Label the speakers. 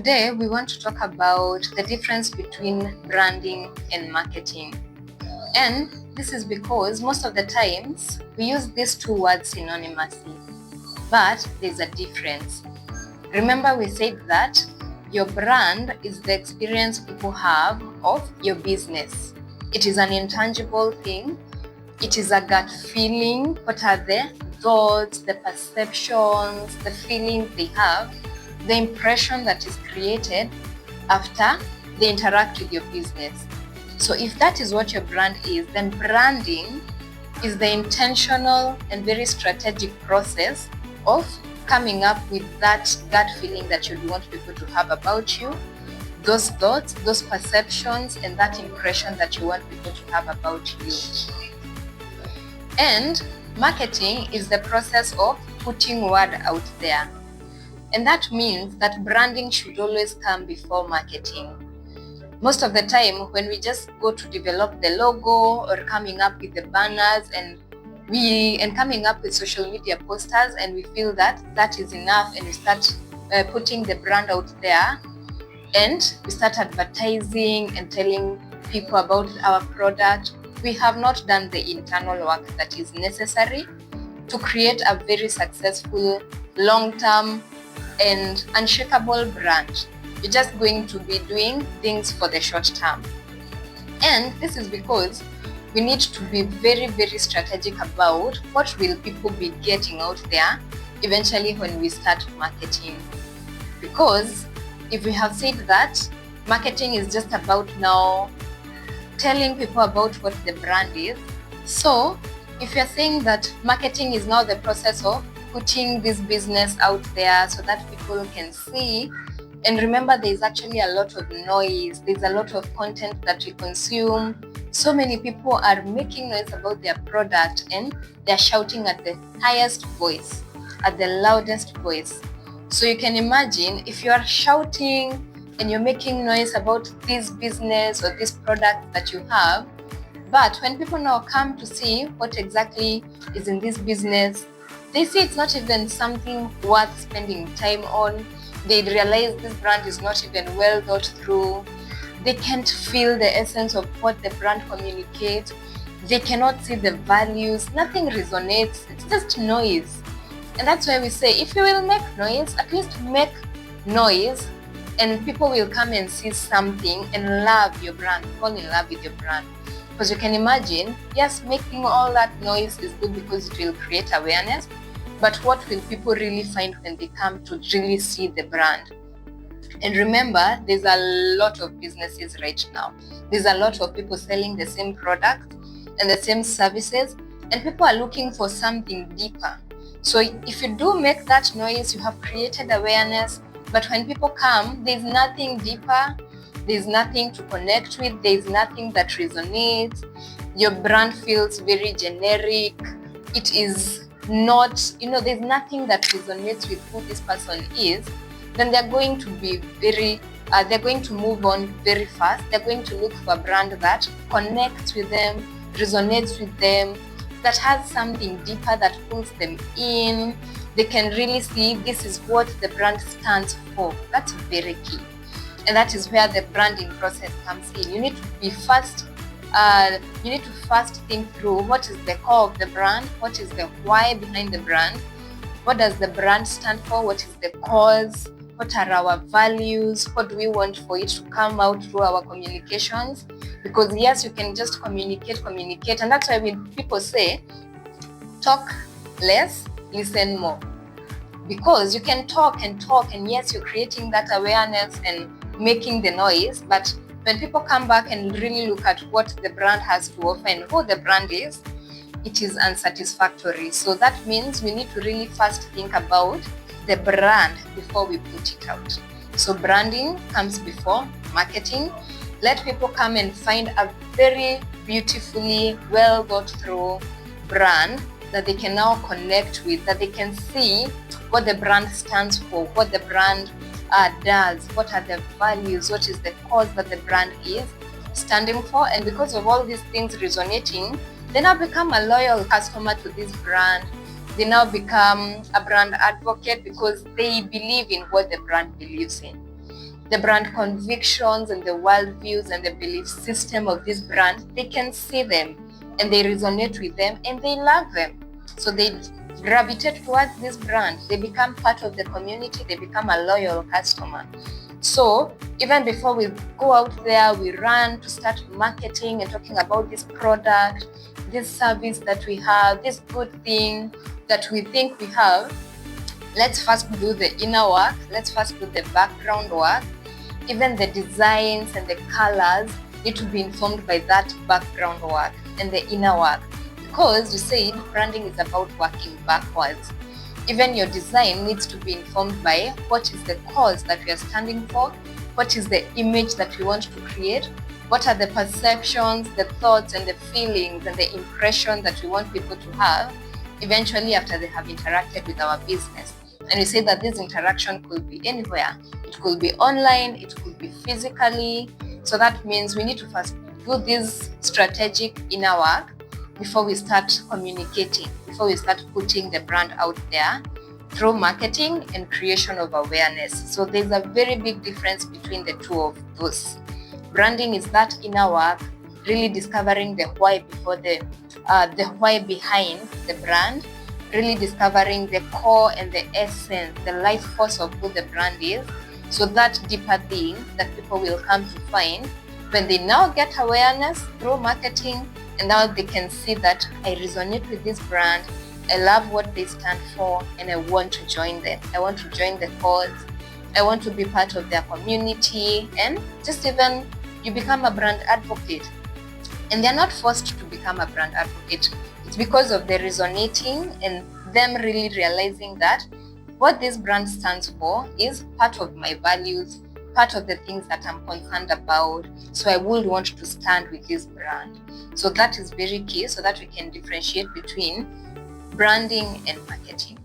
Speaker 1: Today, we want to talk about the difference between branding and marketing. And this is because most of the times we use these two words synonymously, but there's a difference. Remember, we said that your brand is the experience people have of your business. It is an intangible thing. It is a gut feeling. What are the thoughts, the perceptions, the feelings they have, the impression that is created after they interact with your business. So if that is what your brand is, then branding is the intentional and very strategic process of coming up with that gut feeling that you want people to have about you, those thoughts, those perceptions, and that impression that you want people to have about you. And marketing is the process of putting word out there. And that means that branding should always come before marketing. Most of the time, when we just go to develop the logo or coming up with the banners and coming up with social media posters, and we feel that that is enough, and we start putting the brand out there, and we start advertising and telling people about our product, we have not done the internal work that is necessary to create a very successful, long-term, and unshakable brand. You're just going to be doing things for the short term. And this is because we need to be very, very strategic about what will people be getting out there eventually when we start marketing. Because if we have said that marketing is just about now telling people about what the brand is, so if you're saying that marketing is now the process of putting this business out there so that people can see, and remember, there's actually a lot of noise, there's a lot of content that we consume. So many people are making noise about their product and they're shouting at the highest voice, at the loudest voice. So you can imagine if you are shouting and you're making noise about this business or this product that you have, but when people now come to see what exactly is in this business, they see it's not even something worth spending time on. They realize this brand is not even well thought through. They can't feel the essence of what the brand communicates. They cannot see the values. Nothing resonates. It's just noise. And that's why we say, if you will make noise, at least make noise, and people will come and see something and love your brand, fall in love with your brand. Because you can imagine, yes, making all that noise is good because it will create awareness, but what will people really find when they come to really see the brand? And remember, there's a lot of businesses right now. There's a lot of people selling the same product and the same services, and people are looking for something deeper. So if you do make that noise, you have created awareness, but when people come, there's nothing deeper, there's nothing to connect with, there's nothing that resonates, your brand feels very generic, it is not, there's nothing that resonates with who this person is, then they're going to be they're going to move on very fast. They're going to look for a brand that connects with them, resonates with them, that has something deeper that pulls them in. They can really see this is what the brand stands for. That's very key. And that is where the branding process comes in. You need to be first think through what is the core of the brand, what is the why behind the brand, what does the brand stand for, what is the cause, what are our values, what do we want for it to come out through our communications. Because yes, you can just communicate, and that's why when people say, talk less, listen more. Because you can talk, and yes, you're creating that awareness and making the noise, but when people come back and really look at what the brand has to offer and who the brand is, it is unsatisfactory. So that means we need to really first think about the brand before we put it out. So branding comes before marketing. Let people come and find a very beautifully well thought through brand that they can now connect with, that they can see what the brand stands for, what the brand does, what are the values, what is the cause that the brand is standing for. And because of all these things resonating, they now become a loyal customer to this brand. They now become a brand advocate because they believe in what the brand believes in. the brand convictions and the worldviews and the belief system of this brand, they can see them and they resonate with them and they love them. So they gravitate towards this brand. They become part of the community. They become a loyal customer. So even before we go out there, we run to start marketing and talking about this product, this service that we have, this good thing that we think we have. Let's first do the inner work. Let's first do the background work. Even the designs and the colors need to be informed by that background work and the inner work. Because you said branding is about working backwards. Even your design needs to be informed by what is the cause that we are standing for, what is the image that we want to create, what are the perceptions, the thoughts and the feelings and the impression that we want people to have eventually after they have interacted with our business. And we say that this interaction could be anywhere. It could be online, it could be physically. So that means we need to first do this strategic inner work before we start communicating, before we start putting the brand out there through marketing and creation of awareness. So there's a very big difference between the two of those. Branding is that inner work, really discovering the why before the why behind the brand, really discovering the core and the essence, the life force of who the brand is. So that deeper thing that people will come to find when they now get awareness through marketing, and now they can see that I resonate with this brand, I love what they stand for, and I want to join them. I want to join the cause. I want to be part of their community, and just even you become a brand advocate. And they're not forced to become a brand advocate. It's because of the resonating and them really realizing that what this brand stands for is part of my values, part of the things that I'm concerned about. So I would want to stand with this brand. So that is very key so that we can differentiate between branding and marketing.